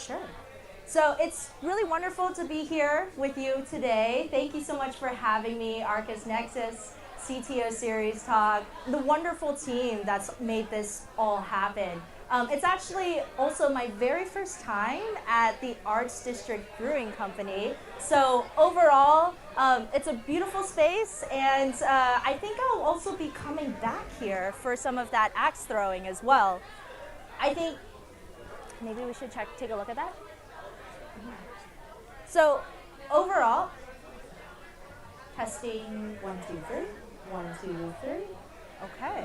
Sure. So it's really wonderful to be here with you today. Thank you so much for having me, Arcus Nexus, CTO Series Talk, the wonderful team that's made this all happen. It's actually also my very first time at the Arts District Brewing Company. So overall, it's a beautiful space, and I think I'll also be coming back here for some of that axe throwing as well. I think maybe we should take a look at that. So overall, testing 1, 2, 3, 1, 2, 3. Okay.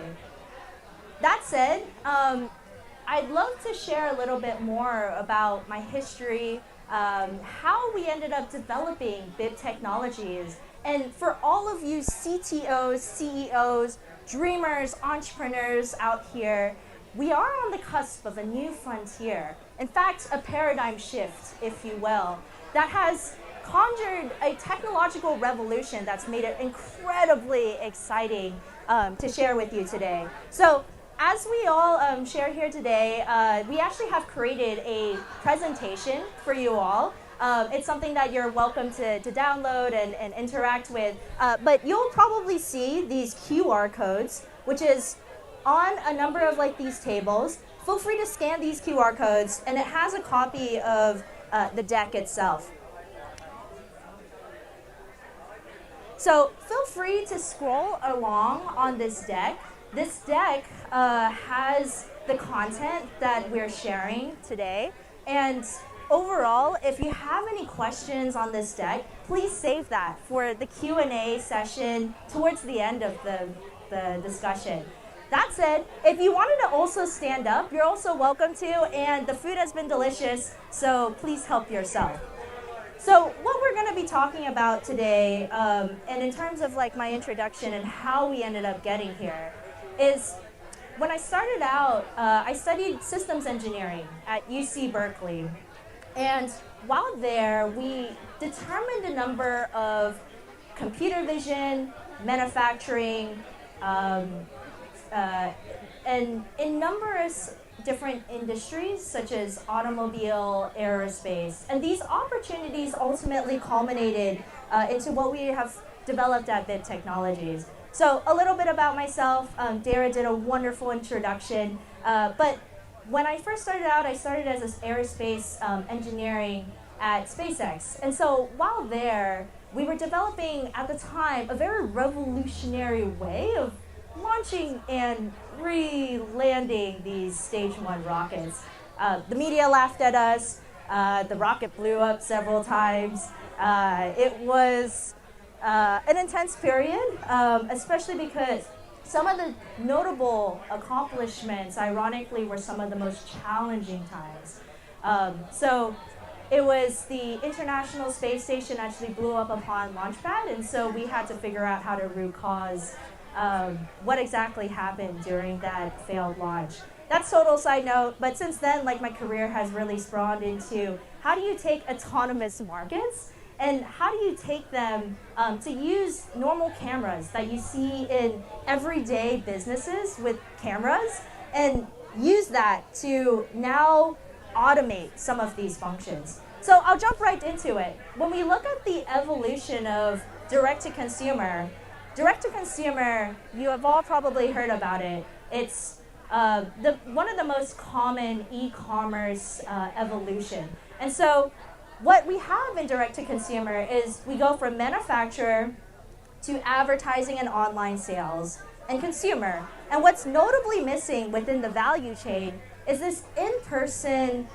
That said, I'd love to share a little bit more about my history, how we ended up developing BIB technologies, and for all of you CTOs, CEOs, dreamers, entrepreneurs out here, we are on the cusp of a new frontier. In fact, a paradigm shift, if you will, that has conjured a technological revolution that's made it incredibly exciting to share with you today. So, as we all share here today, we actually have created a presentation for you all. It's something that you're welcome to download and interact with, but you'll probably see these QR codes, which is on a number of these tables. Feel free to scan these QR codes, and it has a copy of the deck itself. So feel free to scroll along on this deck. This deck has the content that we're sharing today, and overall, if you have any questions on this deck, please save that for the Q&A session towards the end of the discussion. That said, if you wanted to also stand up, you're also welcome to, and the food has been delicious, so please help yourself. So what we're going to be talking about today, and in terms of my introduction and how we ended up getting here, is when I started out, I studied systems engineering at UC Berkeley. And while there, we determined a number of computer vision, manufacturing, and in numerous different industries such as automobile, aerospace. And these opportunities ultimately culminated into what we have developed at BIB Technologies. So a little bit about myself. Dara did a wonderful introduction. But when I first started out, I started as an aerospace engineering at SpaceX. And so while there, we were developing at the time a very revolutionary way of launching and re-landing these stage 1 rockets. The media laughed at us. The rocket blew up several times. It was an intense period, especially because some of the notable accomplishments, ironically, were some of the most challenging times. So it was the International Space Station actually blew up upon launch pad, and so we had to figure out how to root cause what exactly happened during that failed launch. That's total side note, but since then, my career has really spawned into how do you take autonomous markets and how do you take them to use normal cameras that you see in everyday businesses with cameras and use that to now automate some of these functions. So I'll jump right into it. When we look at the evolution of direct-to-consumer, you have all probably heard about it. It's one of the most common e-commerce evolution. And so what we have in direct-to-consumer is we go from manufacturer to advertising and online sales and consumer. And what's notably missing within the value chain is this in-person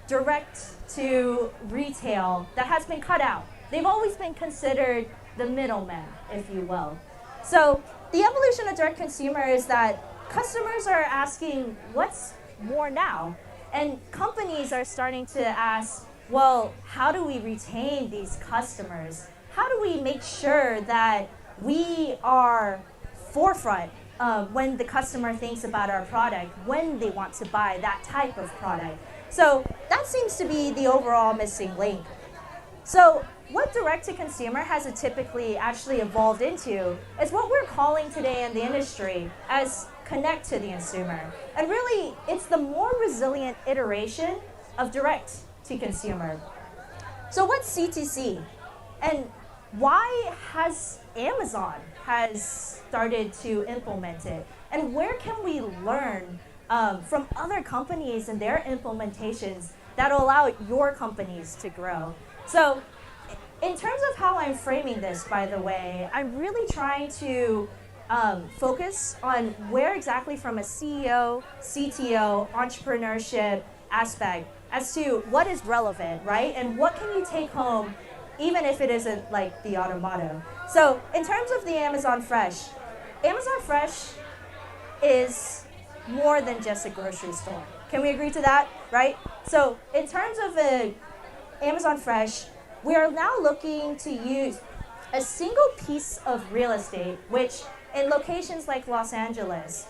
direct-to-retail that has been cut out. They've always been considered the middlemen, if you will. So the evolution of direct consumer is that customers are asking, what's more now? And companies are starting to ask, well, how do we retain these customers? How do we make sure that we are forefront when the customer thinks about our product, when they want to buy that type of product? So that seems to be the overall missing link. So what direct-to-consumer has typically actually evolved into is what we're calling today in the industry as connect to the consumer. And really, it's the more resilient iteration of direct to consumer. So what's CTC? And why has Amazon started to implement it? And where can we learn from other companies and their implementations that'll allow your companies to grow? So in terms of how I'm framing this, by the way, I'm really trying to focus on where exactly from a CEO, CTO, entrepreneurship aspect as to what is relevant, right? And what can you take home even if it isn't like the automotive. So in terms of the Amazon Fresh is more than just a grocery store. Can we agree to that, right? So in terms of Amazon Fresh, we are now looking to use a single piece of real estate, which in locations like Los Angeles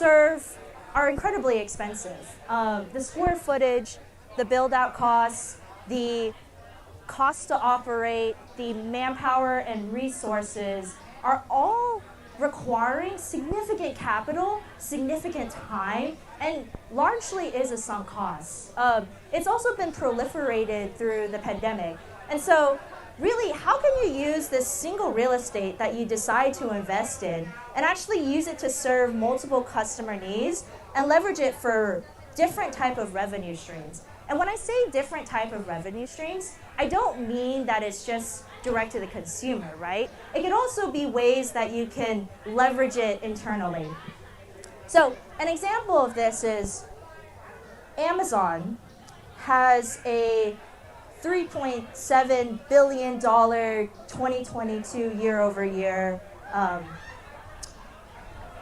are incredibly expensive. The square footage, the build-out costs, the cost to operate, the manpower and resources are all requiring significant capital, significant time, and largely is a sunk cost. It's also been proliferated through the pandemic. And so really, how can you use this single real estate that you decide to invest in and actually use it to serve multiple customer needs and leverage it for different type of revenue streams? And when I say different type of revenue streams, I don't mean that it's just direct to the consumer, right? It could also be ways that you can leverage it internally. So an example of this is Amazon has a $3.7 billion 2022 year-over-year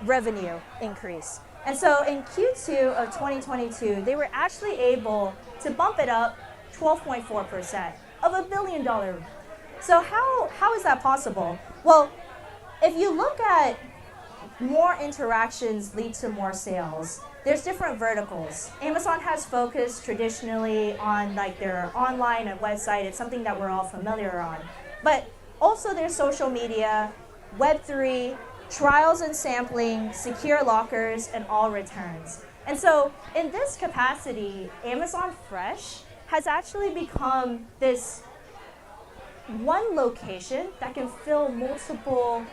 revenue increase. And so in Q2 of 2022, they were actually able to bump it up 12.4% of $1 billion. So how is that possible? Well, if you look at more interactions lead to more sales, there's different verticals. Amazon has focused traditionally on like their online and website. It's something that we're all familiar on. But also there's social media, Web3, trials and sampling, secure lockers, and all returns. And so in this capacity, Amazon Fresh has actually become this one location that can fill multiple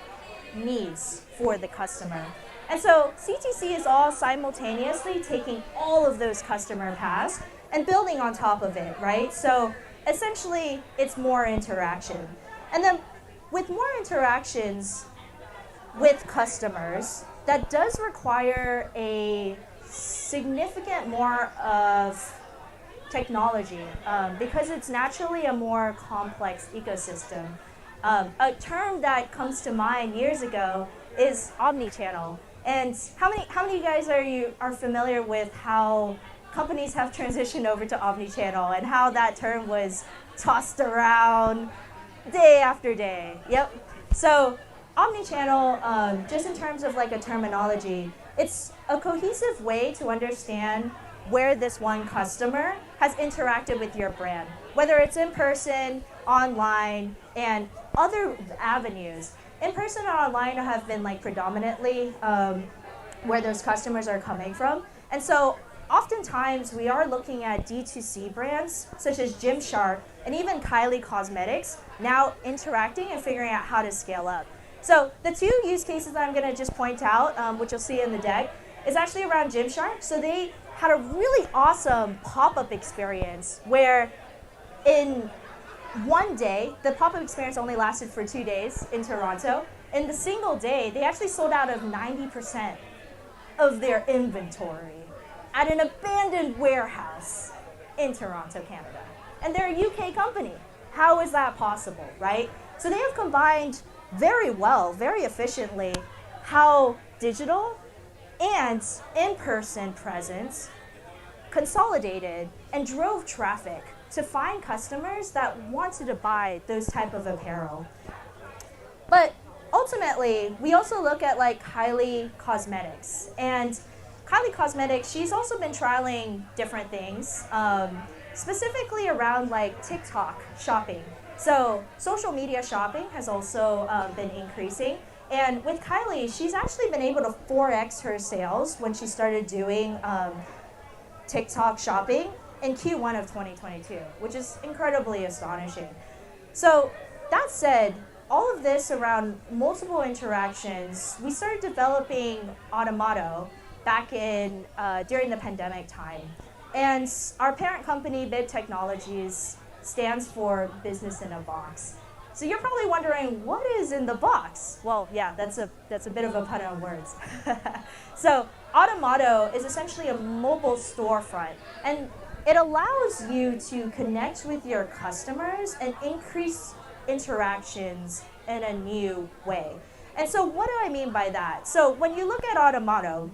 needs for the customer. And so CTC is all simultaneously taking all of those customer paths and building on top of it, right? So essentially, it's more interaction. And then with more interactions with customers, that does require a significant more of technology because it's naturally a more complex ecosystem. A term that comes to mind years ago is omnichannel. And how many of you guys are familiar with how companies have transitioned over to omnichannel and how that term was tossed around day after day? Yep. So omnichannel, just in terms of like a terminology, it's a cohesive way to understand where this one customer has interacted with your brand, whether it's in person, online, and other avenues. In person or online have been like predominantly where those customers are coming from. And so oftentimes we are looking at D2C brands such as Gymshark and even Kylie Cosmetics now interacting and figuring out how to scale up. So the two use cases that I'm gonna just point out, which you'll see in the deck, is actually around Gymshark. So they had a really awesome pop-up experience where in one day, the pop-up experience only lasted for 2 days in Toronto. In the single day, they actually sold out of 90% of their inventory at an abandoned warehouse in Toronto, Canada. And they're a UK company. How is that possible, right? So they have combined very well, very efficiently, how digital and in-person presence consolidated and drove traffic to find customers that wanted to buy those type of apparel. But ultimately, we also look at like Kylie Cosmetics. And Kylie Cosmetics, she's also been trialing different things, specifically around like TikTok shopping. So social media shopping has also been increasing. And with Kylie, she's actually been able to 4x her sales when she started doing TikTok shopping. in Q1 of 2022, which is incredibly astonishing. So that said, all of this around multiple interactions, we started developing Automato back in during the pandemic time. And our parent company, Bib Technologies, stands for Business in a Box. So you're probably wondering, what is in the box? Well, yeah, that's a bit of a pun on words. So Automato is essentially a mobile storefront, and it allows you to connect with your customers and increase interactions in a new way. And so what do I mean by that? So when you look at Automato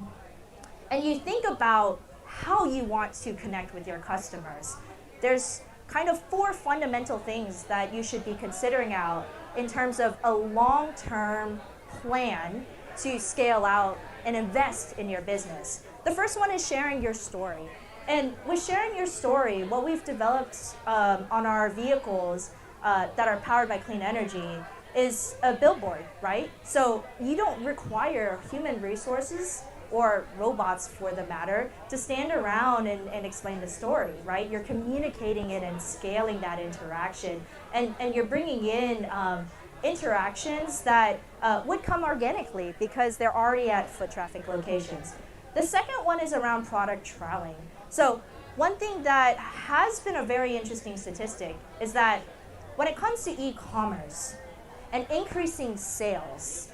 and you think about how you want to connect with your customers, there's kind of 4 fundamental things that you should be considering out in terms of a long-term plan to scale out and invest in your business. The first one is sharing your story. And with sharing your story, what we've developed on our vehicles that are powered by clean energy is a billboard, right? So you don't require human resources or robots for the matter to stand around and explain the story, right? You're communicating it and scaling that interaction, and you're bringing in interactions that would come organically because they're already at foot traffic locations. The second one is around product trialing. So one thing that has been a very interesting statistic is that when it comes to e-commerce and increasing sales,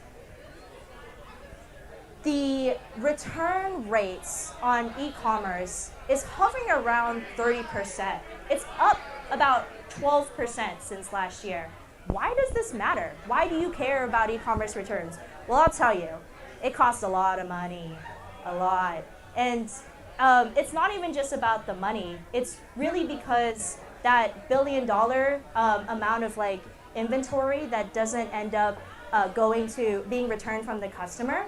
the return rates on e-commerce is hovering around 30%. It's up about 12% since last year. Why does this matter? Why do you care about e-commerce returns? Well, I'll tell you, it costs a lot of money, a lot. And it's not even just about the money. It's really because that $1 billion amount of like inventory that doesn't end up going to being returned from the customer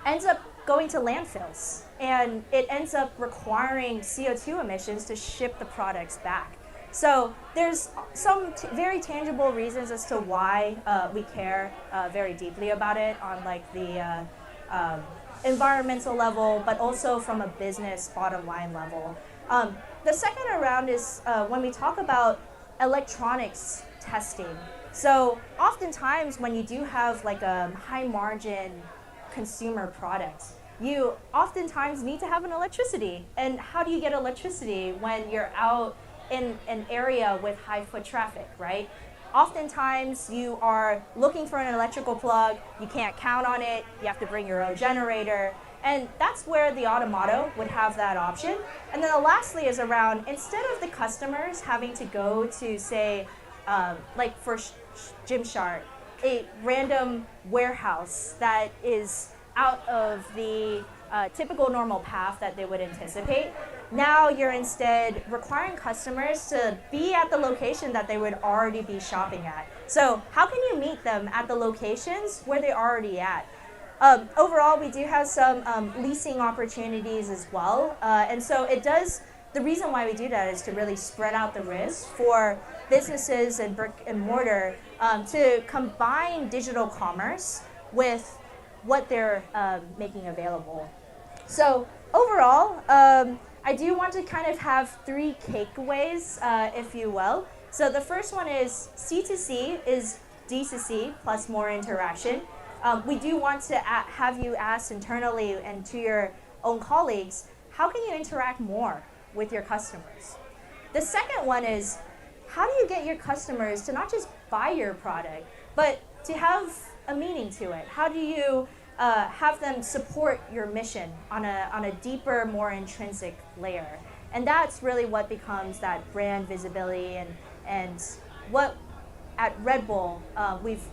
ends up going to landfills, and it ends up requiring CO2 emissions to ship the products back. So there's some very tangible reasons as to why we care very deeply about it on like the environmental level, but also from a business bottom line level. The second around is when we talk about electronics testing. So oftentimes when you do have like a high margin consumer product, you oftentimes need to have an electricity. And how do you get electricity when you're out in an area with high foot traffic, right? Oftentimes you are looking for an electrical plug, you can't count on it, you have to bring your own generator, and that's where the Automato would have that option. And then lastly is around, instead of the customers having to go to, say, like for Gymshark, a random warehouse that is out of the typical normal path that they would anticipate, now you're instead requiring customers to be at the location that they would already be shopping at. So how can you meet them at the locations where they're already at? Overall, we do have some leasing opportunities as well. And so it does, the reason why we do that is to really spread out the risk for businesses and brick and mortar to combine digital commerce with what they're making available. So overall, I do want to kind of have 3 takeaways, if you will. So the first one is C2C is D2C plus more interaction. We do want to have you ask internally and to your own colleagues, how can you interact more with your customers? The second one is, how do you get your customers to not just buy your product, but to have a meaning to it? How do you have them support your mission on a deeper, more intrinsic layer? And that's really what becomes that brand visibility and what at Red Bull we've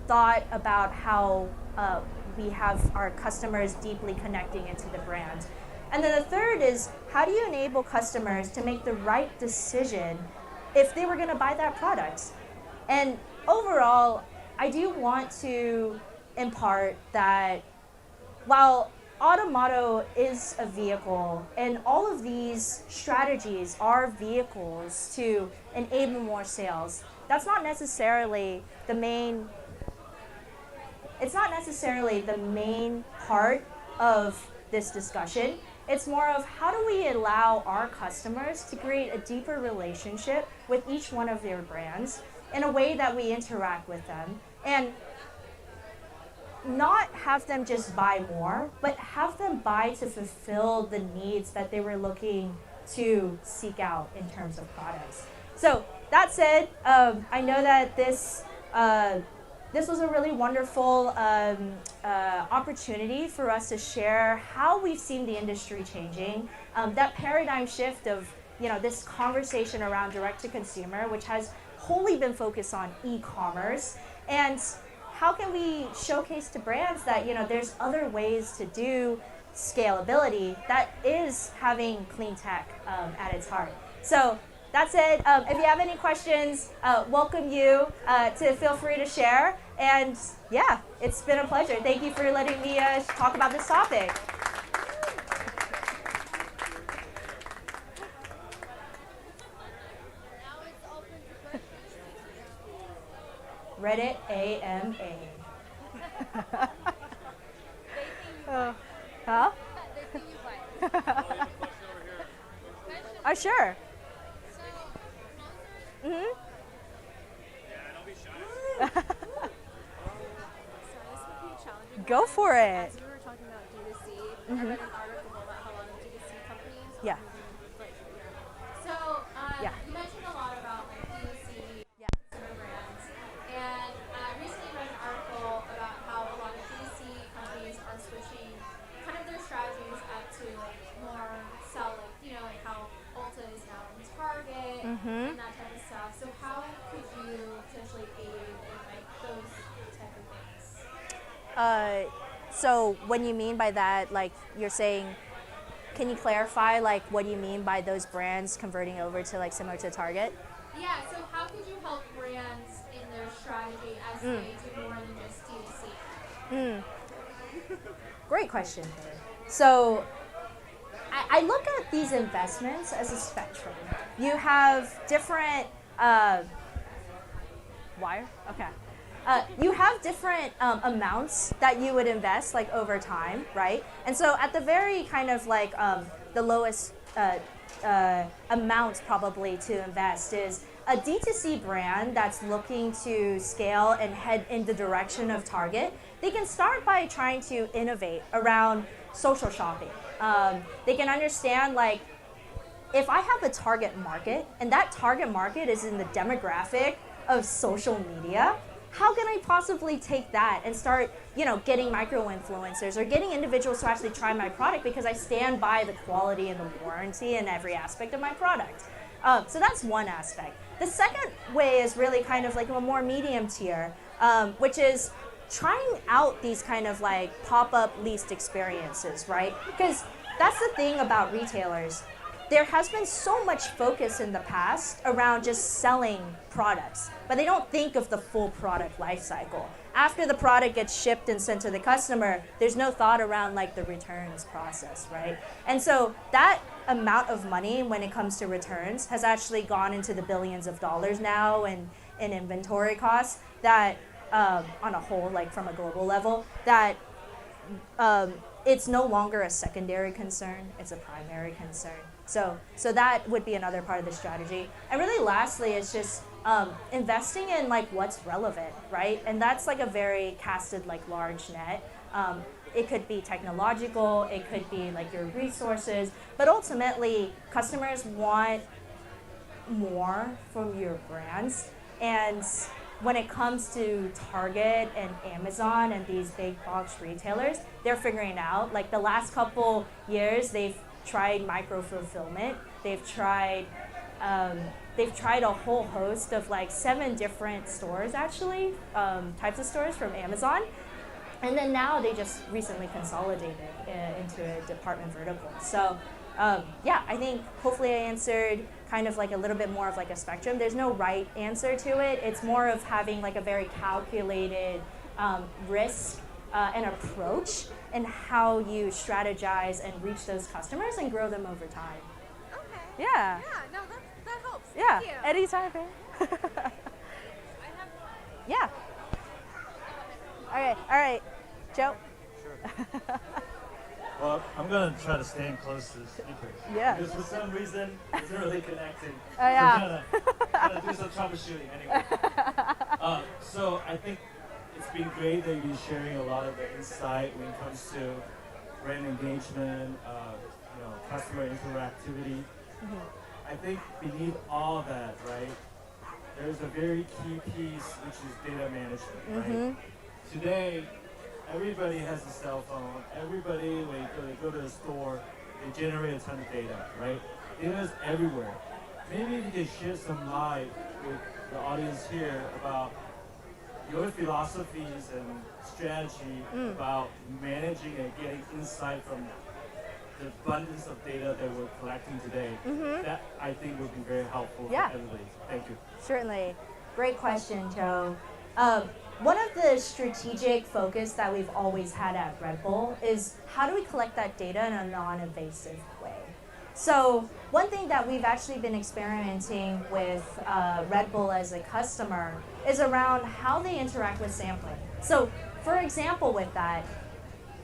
thought about how we have our customers deeply connecting into the brand. And then the third is, how do you enable customers to make the right decision if they were going to buy that product? And overall, I do want to impart that while Automato is a vehicle, and all of these strategies are vehicles to enable more sales, that's not necessarily the main, it's not necessarily the main part of this discussion. It's more of how do we allow our customers to create a deeper relationship with each one of their brands in a way that we interact with them, and not have them just buy more, but have them buy to fulfill the needs that they were looking to seek out in terms of products. So that said, I know that this was a really wonderful opportunity for us to share how we've seen the industry changing, that paradigm shift of this conversation around direct to consumer, which has wholly been focused on e-commerce, and how can we showcase to brands that there's other ways to do scalability that is having clean tech at its heart. So that's it. If you have any questions, welcome you to feel free to share. And yeah, it's been a pleasure. Thank you for letting me talk about this topic. Reddit AMA. Huh? Oh, sure. Mm-hmm. Yeah, don't be shy. So this would be challenging. Go for it. As we were talking about D2C, I read an article about how a lot of D2C companies. Yeah. So Yeah. you mentioned a lot about like D2C consumer brands, and recently read an article about how a lot of D2C companies are switching kind of their strategies up to like more sell, like like how Ulta is now in Target and that type of stuff. So how could you potentially aid in like those type of things? So when you mean by that, like you're saying, can you clarify like what do you mean by those brands converting over to like similar to Target? Yeah, so how could you help brands in their strategy as they do more than just D2C? Great question. So I look at these investments as a spectrum. You have different wire. Okay. You have different amounts that you would invest like over time, right? And so at the very kind of like the lowest amount probably to invest is a D2C brand that's looking to scale and head in the direction of Target. They can start by trying to innovate around social shopping. They can understand like if I have a target market and that target market is in the demographic of social media, how can I possibly take that and start, getting micro-influencers or getting individuals to actually try my product because I stand by the quality and the warranty in every aspect of my product. So that's one aspect. The second way is really kind of like a more medium tier, which is trying out these kind of like pop-up leased experiences, right? Because that's the thing about retailers. There has been so much focus in the past around just selling products, but they don't think of the full product life cycle. After the product gets shipped and sent to the customer, there's no thought around like the returns process, right? And so that amount of money when it comes to returns has actually gone into the billions of dollars now in inventory costs that on a whole, like from a global level, that it's no longer a secondary concern, it's a primary concern. So that would be another part of the strategy. And really lastly is just investing in like what's relevant, right? And that's like a very casted like large net. It could be technological, it could be like your resources, but ultimately customers want more from your brands. And when it comes to Target and Amazon and these big box retailers, they're figuring out, like the last couple years, they've tried micro-fulfillment. They've tried a whole host of like 7 different stores actually, types of stores from Amazon. And then now they just recently consolidated into a department vertical. So yeah, I think hopefully I answered kind of like a little bit more of like a spectrum. There's no right answer to it. It's more of having like a very calculated risk and approach and how you strategize and reach those customers and grow them over time. Okay. Yeah. Yeah, no, that helps. Yeah, Thank you. anytime, man. I have Yeah. All right, Joe. Sure. Well, I'm gonna try to stay in close to the speakers. Yeah. Because for some reason, it's not really connecting. Oh, yeah. So I'm gonna do some troubleshooting anyway. So I think it's been great that you've been sharing a lot of the insight when it comes to brand engagement, customer interactivity. I think beneath all that, right, there's a very key piece which is data management, right? Today, everybody has a cell phone. Everybody, when they go to the store, they generate a ton of data, right? Data is everywhere. Maybe if you can share some light with the audience here about your philosophies and strategy about managing and getting insight from the abundance of data that we're collecting today. That I think would be very helpful for everybody. Thank you. Certainly. Great question, Joe. One of the strategic focus that we've always had at Red Bull is how do we collect that data in a non-invasive way? So one thing that we've actually been experimenting with Red Bull as a customer is around how they interact with sampling. So for example with that,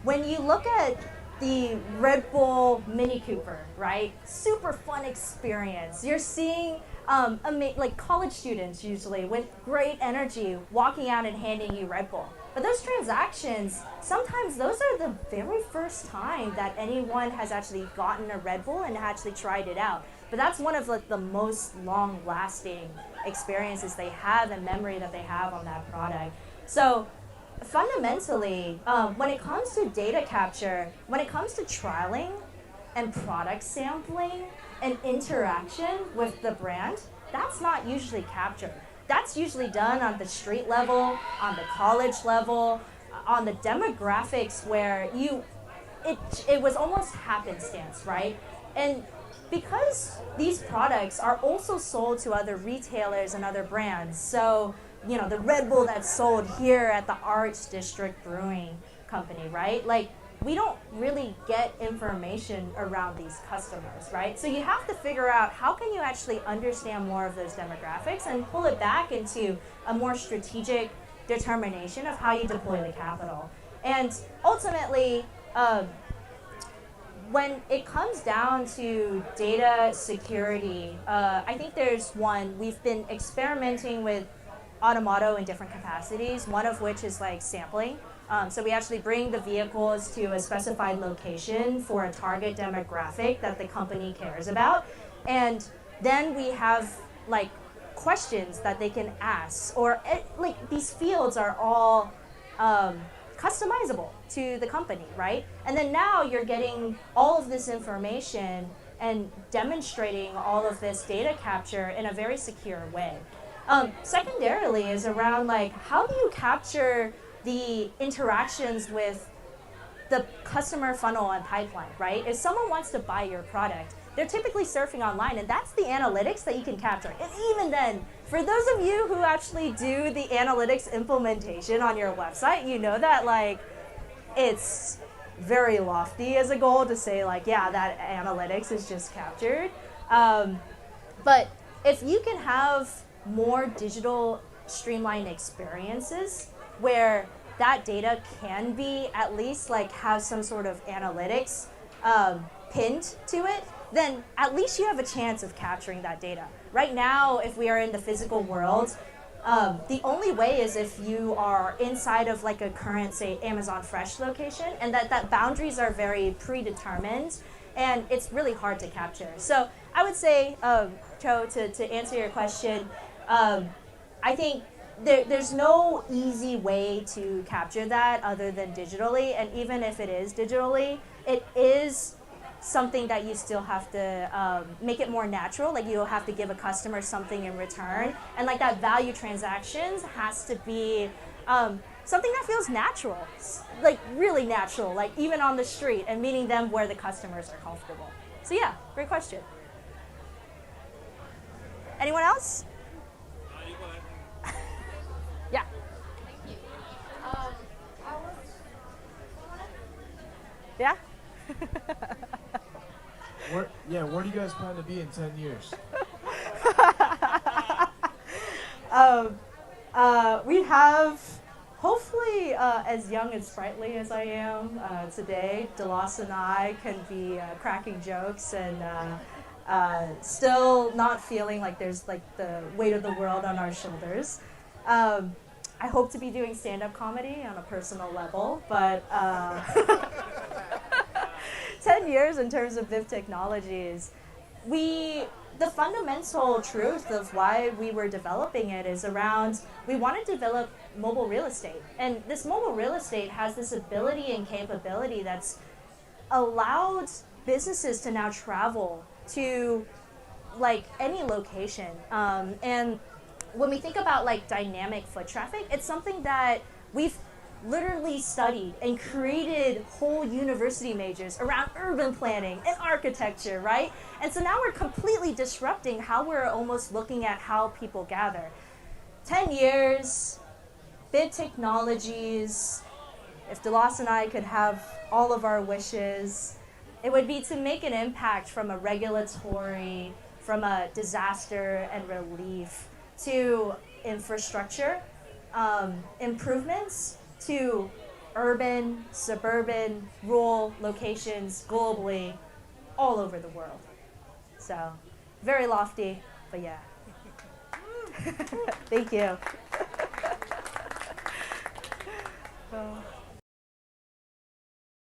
when you look at the Red Bull Mini Cooper, right? Super fun experience. You're seeing like college students usually with great energy walking out and handing you Red Bull. But those transactions, sometimes those are the very first time that anyone has actually gotten a Red Bull and actually tried it out. But that's one of the most long-lasting experiences they have and memory that they have on that product. So fundamentally, when it comes to data capture, when it comes to trialing and product sampling and interaction with the brand, that's not usually captured. That's usually done on the street level, on the college level, on the demographics where it was almost happenstance, right? And because these products are also sold to other retailers and other brands, so the Red Bull that's sold here at the Arts District Brewing Company, right? Like, we don't really get information around these customers, right? So you have to figure out how can you actually understand more of those demographics and pull it back into a more strategic determination of how you deploy the capital. And ultimately, when it comes down to data security, I think there's one, we've been experimenting with Automoto in different capacities, one of which is like sampling. So we actually bring the vehicles to a specified location for a target demographic that the company cares about. And then we have like questions that they can ask, or like these fields are all customizable to the company, right? And then now you're getting all of this information and demonstrating all of this data capture in a very secure way. Secondarily is around like how do you capture the interactions with the customer funnel and pipeline, right? If someone wants to buy your product, they're typically surfing online, and that's the analytics that you can capture. And even then, for those of you who actually do the analytics implementation on your website, you know that like it's very lofty as a goal to say like, yeah, that analytics is just captured. But if you can have more digital streamlined experiences where that data can be at least like have some sort of analytics pinned to it, then at least you have a chance of capturing that data. Right now, if we are in the physical world, the only way is if you are inside of like a current, say, Amazon Fresh location, and that boundaries are very predetermined, and it's really hard to capture. So I would say, Cho, to answer your question, I think there's no easy way to capture that other than digitally, and even if it is digitally, it is something that you still have to make it more natural. Like you'll have to give a customer something in return, and like that value transactions has to be something that feels natural, like really natural, like even on the street, and meeting them where the customers are comfortable. So yeah, great question. Anyone else? Yeah. Thank you. Yeah? Where do you guys plan to be in 10 years? We have hopefully, as young and sprightly as I am today, Delos and I can be cracking jokes and still not feeling like there's like the weight of the world on our shoulders. I hope to be doing stand-up comedy on a personal level, but 10 years in terms of Viv Technologies, the fundamental truth of why we were developing it is around, we want to develop mobile real estate. And this mobile real estate has this ability and capability that's allowed businesses to now travel to like any location. And when we think about like dynamic foot traffic, it's something that we've literally studied and created whole university majors around urban planning and architecture, right? And so now we're completely disrupting how we're almost looking at how people gather. 10 years, big technologies, if Delos and I could have all of our wishes, it would be to make an impact from a regulatory, from a disaster and relief, to infrastructure improvements, to urban, suburban, rural locations globally, all over the world. So, very lofty, but yeah. Thank you.